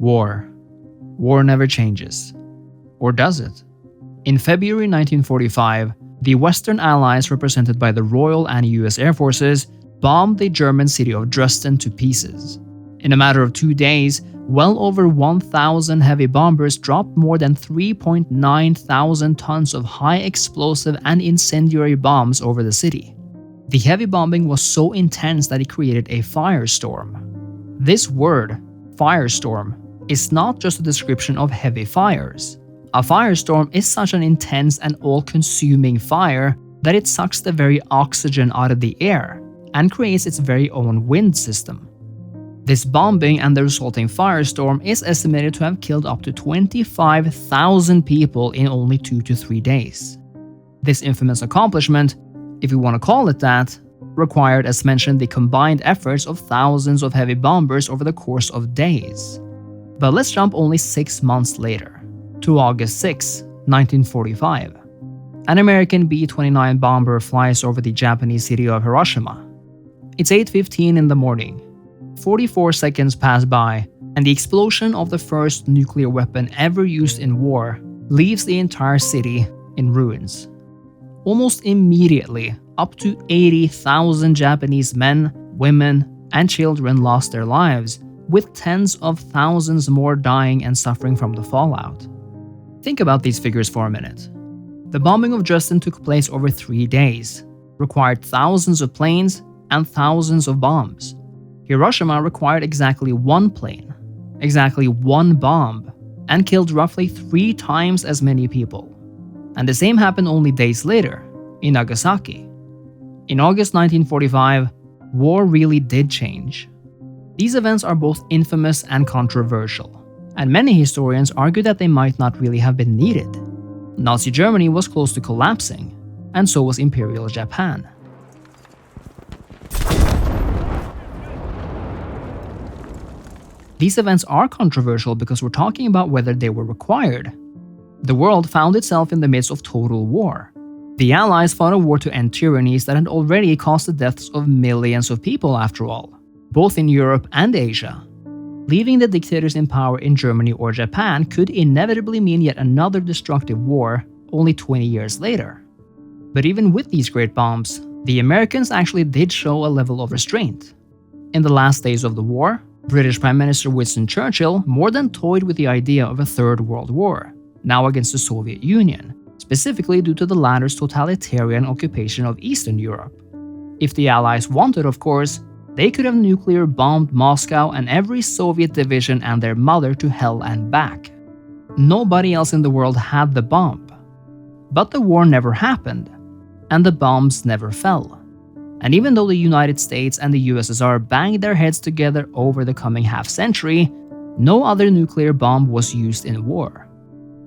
War. War never changes. Or does it? In February 1945, the Western Allies, represented by the Royal and US Air Forces, bombed the German city of Dresden to pieces. In a matter of 2 days, well over 1,000 heavy bombers dropped more than 3.9 thousand tons of high explosive and incendiary bombs over the city. The heavy bombing was so intense that it created a firestorm. This word, firestorm, is not just a description of heavy fires. A firestorm is such an intense and all-consuming fire that it sucks the very oxygen out of the air and creates its very own wind system. This bombing and the resulting firestorm is estimated to have killed up to 25,000 people in only 2 to 3 days. This infamous accomplishment, if you want to call it that, required, as mentioned, the combined efforts of thousands of heavy bombers over the course of days. But let's jump only 6 months later, to August 6, 1945. An American B-29 bomber flies over the Japanese city of Hiroshima. It's 8:15 in the morning. 44 seconds pass by, and the explosion of the first nuclear weapon ever used in war leaves the entire city in ruins. Almost immediately, up to 80,000 Japanese men, women, and children lost their lives, with tens of thousands more dying and suffering from the fallout. Think about these figures for a minute. The bombing of Dresden took place over 3 days, required thousands of planes and thousands of bombs. Hiroshima required exactly 1 plane, exactly 1 bomb, and killed roughly 3 times as many people. And the same happened only days later, in Nagasaki. In August 1945, war really did change. These events are both infamous and controversial, and many historians argue that they might not really have been needed. Nazi Germany was close to collapsing, and so was Imperial Japan. These events are controversial because we're talking about whether they were required. The world found itself in the midst of total war. The Allies fought a war to end tyrannies that had already caused the deaths of millions of people after all, both in Europe and Asia. Leaving the dictators in power in Germany or Japan could inevitably mean yet another destructive war only 20 years later. But even with these great bombs, the Americans actually did show a level of restraint. In the last days of the war, British Prime Minister Winston Churchill more than toyed with the idea of a Third World War, now against the Soviet Union, specifically due to the latter's totalitarian occupation of Eastern Europe. If the Allies wanted, of course, they could have nuclear bombed Moscow and every Soviet division and their mother to hell and back. Nobody else in the world had the bomb. But the war never happened, and the bombs never fell. And even though the United States and the USSR banged their heads together over the coming half-century, no other nuclear bomb was used in war.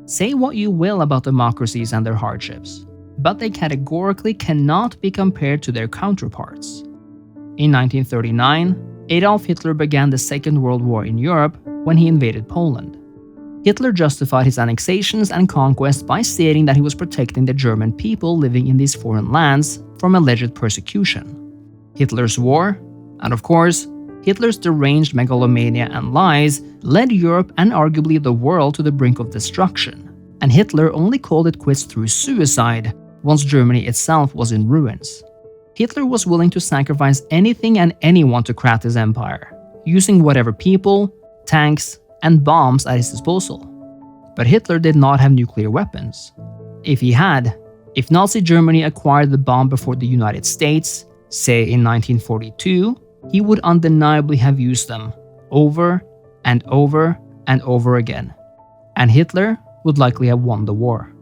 Say what you will about democracies and their hardships, but they categorically cannot be compared to their counterparts. In 1939, Adolf Hitler began the Second World War in Europe when he invaded Poland. Hitler justified his annexations and conquests by stating that he was protecting the German people living in these foreign lands from alleged persecution. Hitler's war, and of course, Hitler's deranged megalomania and lies, led Europe and arguably the world to the brink of destruction, and Hitler only called it quits through suicide once Germany itself was in ruins. Hitler was willing to sacrifice anything and anyone to craft his empire, using whatever people, tanks, and bombs at his disposal. But Hitler did not have nuclear weapons. If he had, if Nazi Germany acquired the bomb before the United States, say in 1942, he would undeniably have used them over and over and over again. And Hitler would likely have won the war.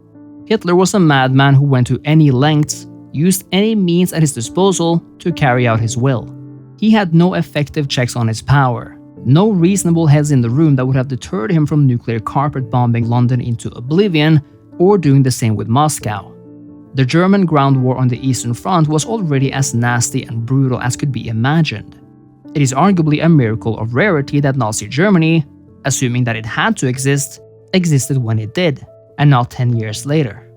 Hitler was a madman who went to any lengths, used any means at his disposal to carry out his will. He had no effective checks on his power, no reasonable heads in the room that would have deterred him from nuclear carpet bombing London into oblivion or doing the same with Moscow. The German ground war on the Eastern Front was already as nasty and brutal as could be imagined. It is arguably a miracle of rarity that Nazi Germany, assuming that it had to exist, existed when it did, and not 10 years later.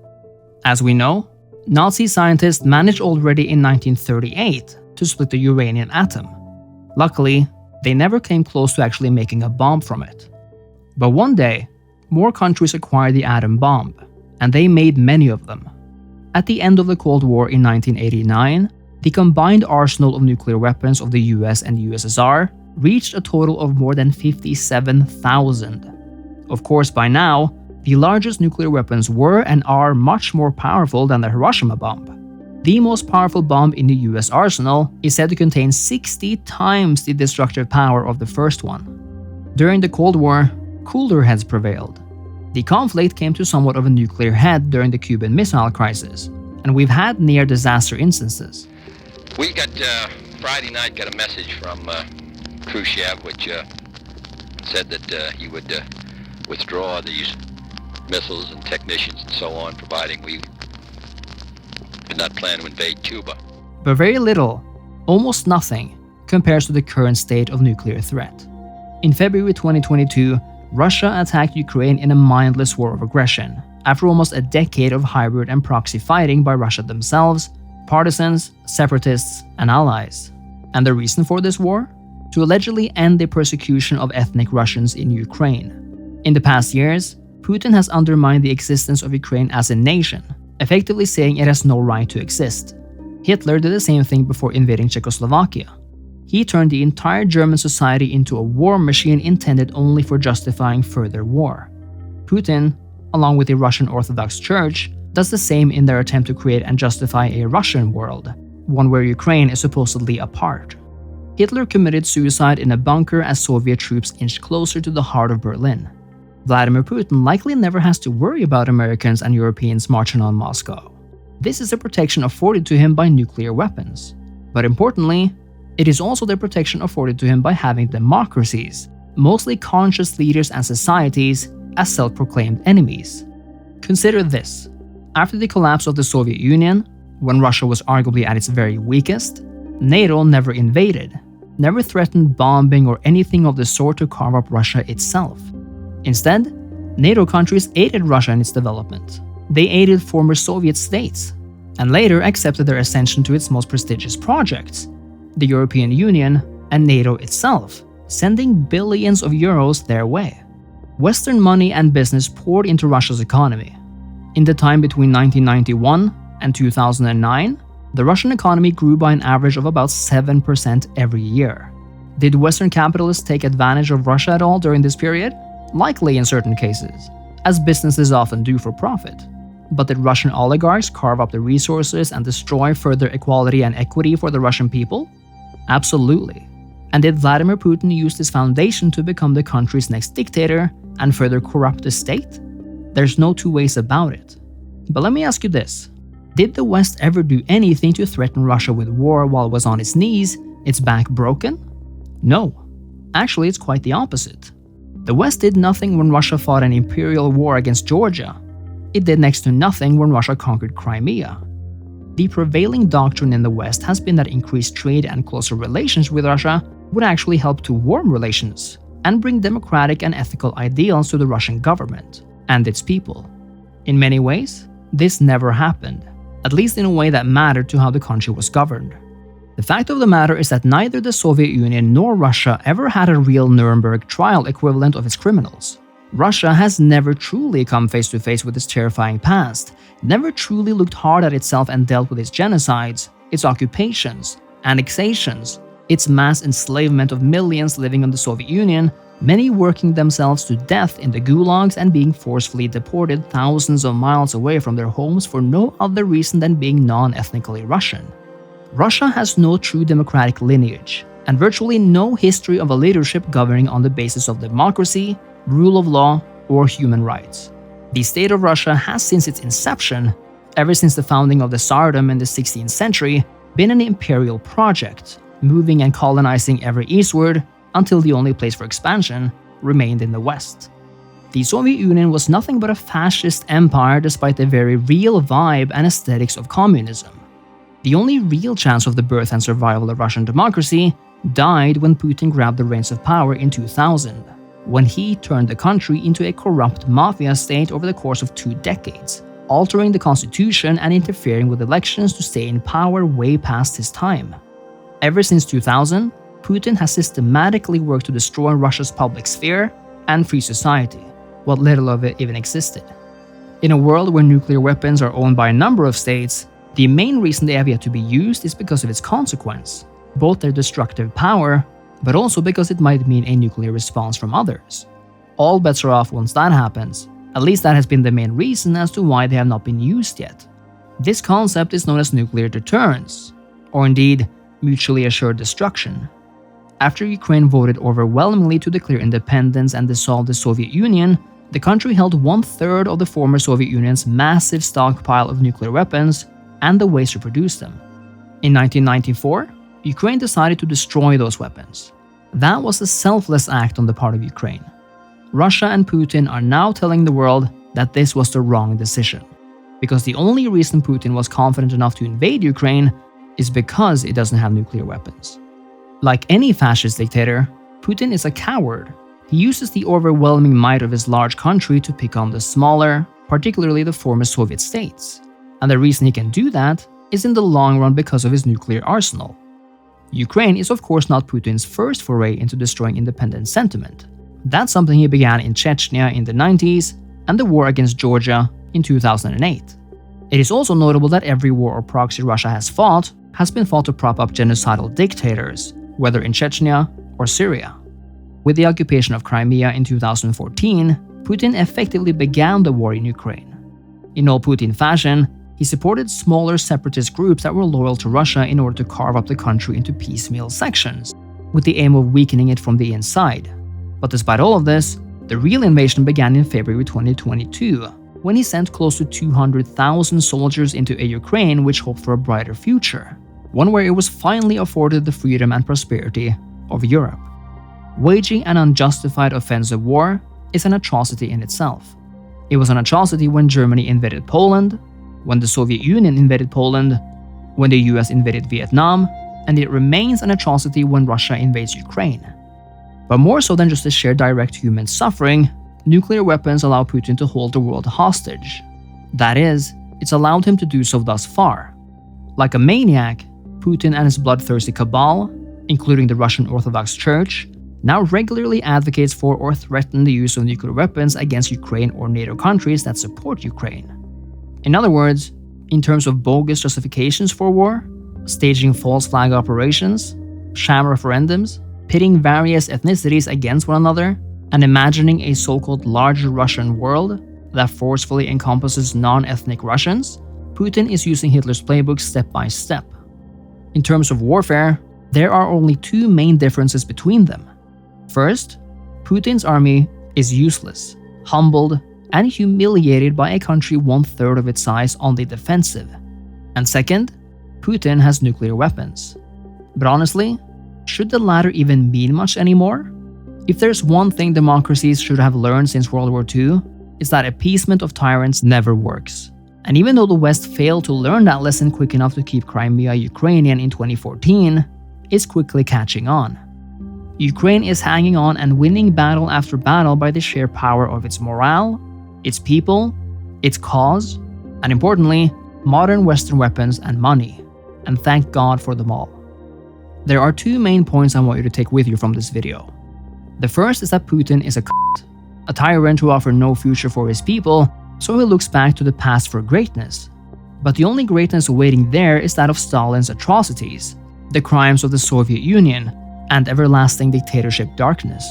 As we know, Nazi scientists managed already in 1938 to split the uranium atom. Luckily, they never came close to actually making a bomb from it. But one day, more countries acquired the atom bomb, and they made many of them. At the end of the Cold War in 1989, the combined arsenal of nuclear weapons of the US and USSR reached a total of more than 57,000. Of course, by now, the largest nuclear weapons were and are much more powerful than the Hiroshima bomb. The most powerful bomb in the US arsenal is said to contain 60 times the destructive power of the first one. During the Cold War, cooler heads prevailed. The conflict came to somewhat of a nuclear head during the Cuban Missile Crisis, and we've had near-disaster instances. We got, Friday night, got a message from Khrushchev, which said that he would withdraw these missiles and technicians and so on, providing we did not plan to invade Cuba. But very little, almost nothing, compares to the current state of nuclear threat. In February 2022, Russia attacked Ukraine in a mindless war of aggression, after almost a decade of hybrid and proxy fighting by Russia themselves, partisans, separatists, and allies. And the reason for this war? To allegedly end the persecution of ethnic Russians in Ukraine. In the past years, Putin has undermined the existence of Ukraine as a nation, effectively saying it has no right to exist. Hitler did the same thing before invading Czechoslovakia. He turned the entire German society into a war machine intended only for justifying further war. Putin, along with the Russian Orthodox Church, does the same in their attempt to create and justify a Russian world, one where Ukraine is supposedly a part. Hitler committed suicide in a bunker as Soviet troops inched closer to the heart of Berlin. Vladimir Putin likely never has to worry about Americans and Europeans marching on Moscow. This is the protection afforded to him by nuclear weapons. But importantly, it is also the protection afforded to him by having democracies, mostly conscious leaders and societies, as self-proclaimed enemies. Consider this. After the collapse of the Soviet Union, when Russia was arguably at its very weakest, NATO never invaded, never threatened bombing or anything of the sort to carve up Russia itself. Instead, NATO countries aided Russia in its development. They aided former Soviet states, and later accepted their ascension to its most prestigious projects, the European Union and NATO itself, sending billions of euros their way. Western money and business poured into Russia's economy. In the time between 1991 and 2009, the Russian economy grew by an average of about 7% every year. Did Western capitalists take advantage of Russia at all during this period? Likely in certain cases, as businesses often do for profit. But did Russian oligarchs carve up the resources and destroy further equality and equity for the Russian people? Absolutely. And did Vladimir Putin use this foundation to become the country's next dictator and further corrupt the state? There's no two ways about it. But let me ask you this. Did the West ever do anything to threaten Russia with war while it was on its knees, its back broken? No. Actually, it's quite the opposite. The West did nothing when Russia fought an imperial war against Georgia. It did next to nothing when Russia conquered Crimea. The prevailing doctrine in the West has been that increased trade and closer relations with Russia would actually help to warm relations and bring democratic and ethical ideals to the Russian government and its people. In many ways, this never happened, at least in a way that mattered to how the country was governed. The fact of the matter is that neither the Soviet Union nor Russia ever had a real Nuremberg trial equivalent of its criminals. Russia has never truly come face to face with its terrifying past, never truly looked hard at itself and dealt with its genocides, its occupations, annexations, its mass enslavement of millions living in the Soviet Union, many working themselves to death in the gulags and being forcefully deported thousands of miles away from their homes for no other reason than being non-ethnically Russian. Russia has no true democratic lineage, and virtually no history of a leadership governing on the basis of democracy, rule of law, or human rights. The state of Russia has since its inception, ever since the founding of the Tsardom in the 16th century, been an imperial project, moving and colonizing ever eastward until the only place for expansion remained in the West. The Soviet Union was nothing but a fascist empire despite the very real vibe and aesthetics of communism. The only real chance of the birth and survival of Russian democracy died when Putin grabbed the reins of power in 2000, when he turned the country into a corrupt mafia state over the course of 2 decades, altering the constitution and interfering with elections to stay in power way past his time. Ever since 2000, Putin has systematically worked to destroy Russia's public sphere and free society, what little of it even existed. In a world where nuclear weapons are owned by a number of states, the main reason they have yet to be used is because of its consequence, both their destructive power, but also because it might mean a nuclear response from others. All bets are off once that happens. At least that has been the main reason as to why they have not been used yet. This concept is known as nuclear deterrence, or indeed, mutually assured destruction. After Ukraine voted overwhelmingly to declare independence and dissolve the Soviet Union, the country held 1/3 of the former Soviet Union's massive stockpile of nuclear weapons and the waste to produce them. In 1994, Ukraine decided to destroy those weapons. That was a selfless act on the part of Ukraine. Russia and Putin are now telling the world that this was the wrong decision, because the only reason Putin was confident enough to invade Ukraine is because it doesn't have nuclear weapons. Like any fascist dictator, Putin is a coward. He uses the overwhelming might of his large country to pick on the smaller, particularly the former Soviet states. And the reason he can do that is in the long run because of his nuclear arsenal. Ukraine is of course not Putin's first foray into destroying independent sentiment. That's something he began in Chechnya in the 90s and the war against Georgia in 2008. It is also notable that every war or proxy Russia has been fought to prop up genocidal dictators, whether in Chechnya or Syria. With the occupation of Crimea in 2014, Putin effectively began the war in Ukraine. In all Putin fashion, he supported smaller separatist groups that were loyal to Russia in order to carve up the country into piecemeal sections, with the aim of weakening it from the inside. But despite all of this, the real invasion began in February 2022, when he sent close to 200,000 soldiers into a Ukraine which hoped for a brighter future, one where it was finally afforded the freedom and prosperity of Europe. Waging an unjustified offensive war is an atrocity in itself. It was an atrocity when Germany invaded Poland, when the Soviet Union invaded Poland, when the US invaded Vietnam, and it remains an atrocity when Russia invades Ukraine. But more so than just the sheer direct human suffering, nuclear weapons allow Putin to hold the world hostage. That is, it's allowed him to do so thus far. Like a maniac, Putin and his bloodthirsty cabal, including the Russian Orthodox Church, now regularly advocates for or threaten the use of nuclear weapons against Ukraine or NATO countries that support Ukraine. In other words, in terms of bogus justifications for war, staging false flag operations, sham referendums, pitting various ethnicities against one another, and imagining a so-called larger Russian world that forcefully encompasses non-ethnic Russians, Putin is using Hitler's playbook step by step. In terms of warfare, there are only two main differences between them. First, Putin's army is useless, humbled, and humiliated by a country 1/3 of its size on the defensive. And second, Putin has nuclear weapons. But honestly, should the latter even mean much anymore? If there's one thing democracies should have learned since World War II, it's that appeasement of tyrants never works. And even though the West failed to learn that lesson quick enough to keep Crimea Ukrainian in 2014, it's quickly catching on. Ukraine is hanging on and winning battle after battle by the sheer power of its morale, its people, its cause, and importantly, modern Western weapons and money. And thank God for them all. There are two main points I want you to take with you from this video. The first is that Putin is a tyrant who offers no future for his people, so he looks back to the past for greatness. But the only greatness awaiting there is that of Stalin's atrocities, the crimes of the Soviet Union, and everlasting dictatorship darkness.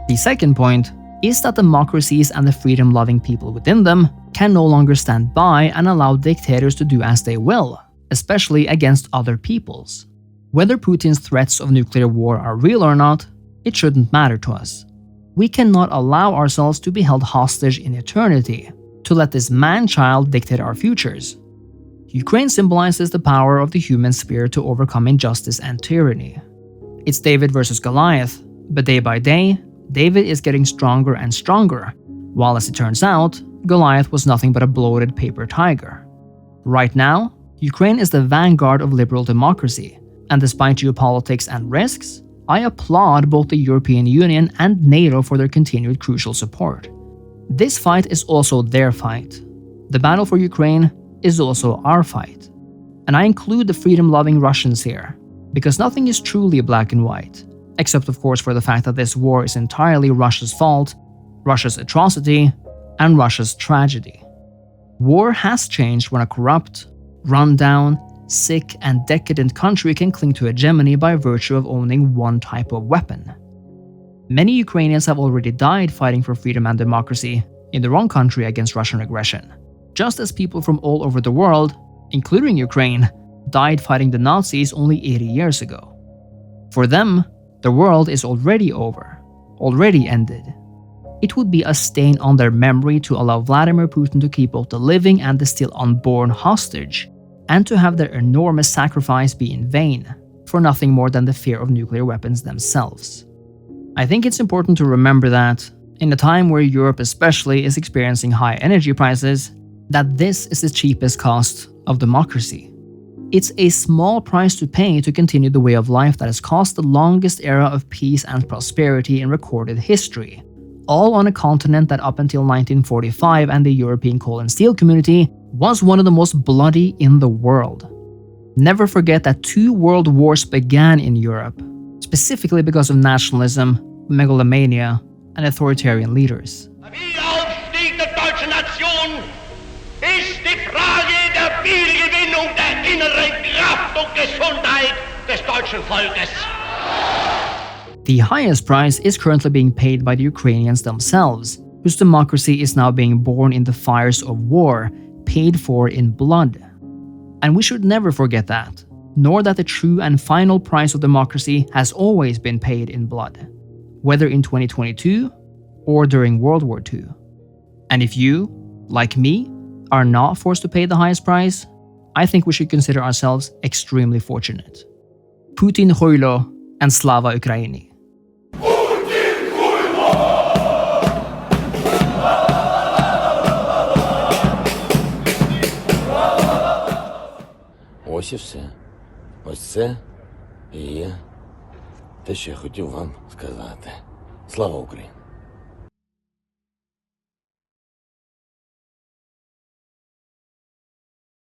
The second point is that democracies and the freedom-loving people within them can no longer stand by and allow dictators to do as they will, especially against other peoples. Whether Putin's threats of nuclear war are real or not, it shouldn't matter to us. We cannot allow ourselves to be held hostage in eternity, to let this man-child dictate our futures. Ukraine symbolizes the power of the human spirit to overcome injustice and tyranny. It's David versus Goliath, but day by day, David is getting stronger and stronger, while as it turns out, Goliath was nothing but a bloated paper tiger. Right now, Ukraine is the vanguard of liberal democracy, and despite geopolitics and risks, I applaud both the European Union and NATO for their continued crucial support. This fight is also their fight. The battle for Ukraine is also our fight. And I include the freedom-loving Russians here, because nothing is truly black and white. except of course for the fact that this war is entirely Russia's fault, Russia's atrocity, and Russia's tragedy. War has changed when a corrupt, run-down, sick, and decadent country can cling to hegemony by virtue of owning one type of weapon. Many Ukrainians have already died fighting for freedom and democracy in their own country against Russian aggression, just as people from all over the world, including Ukraine, died fighting the Nazis only 80 years ago. For them, the world is already over, already ended. It would be a stain on their memory to allow Vladimir Putin to keep both the living and the still unborn hostage, and to have their enormous sacrifice be in vain, for nothing more than the fear of nuclear weapons themselves. I think it's important to remember that, in a time where Europe especially is experiencing high energy prices, that this is the cheapest cost of democracy. It's a small price to pay to continue the way of life that has caused the longest era of peace and prosperity in recorded history, all on a continent that up until 1945 and the European coal and steel community was one of the most bloody in the world. Never forget that 2 world wars began in Europe, specifically because of nationalism, megalomania, and authoritarian leaders. Wiederaufstieg der deutschen Nation ist die Frage der Wiedergewinnung der inneren Kraft und Gesundheit des deutschen Volkes. The highest price is currently being paid by the Ukrainians themselves, whose democracy is now being born in the fires of war, paid for in blood. And we should never forget that, nor that the true and final price of democracy has always been paid in blood, whether in 2022 or during World War II. And if you, like me, are not forced to pay the highest price, I think we should consider ourselves extremely fortunate. Putin Hoylo and Slava Ukraini. Ось і все. Ось це і є те, що я хотів вам сказати. Слава Україні!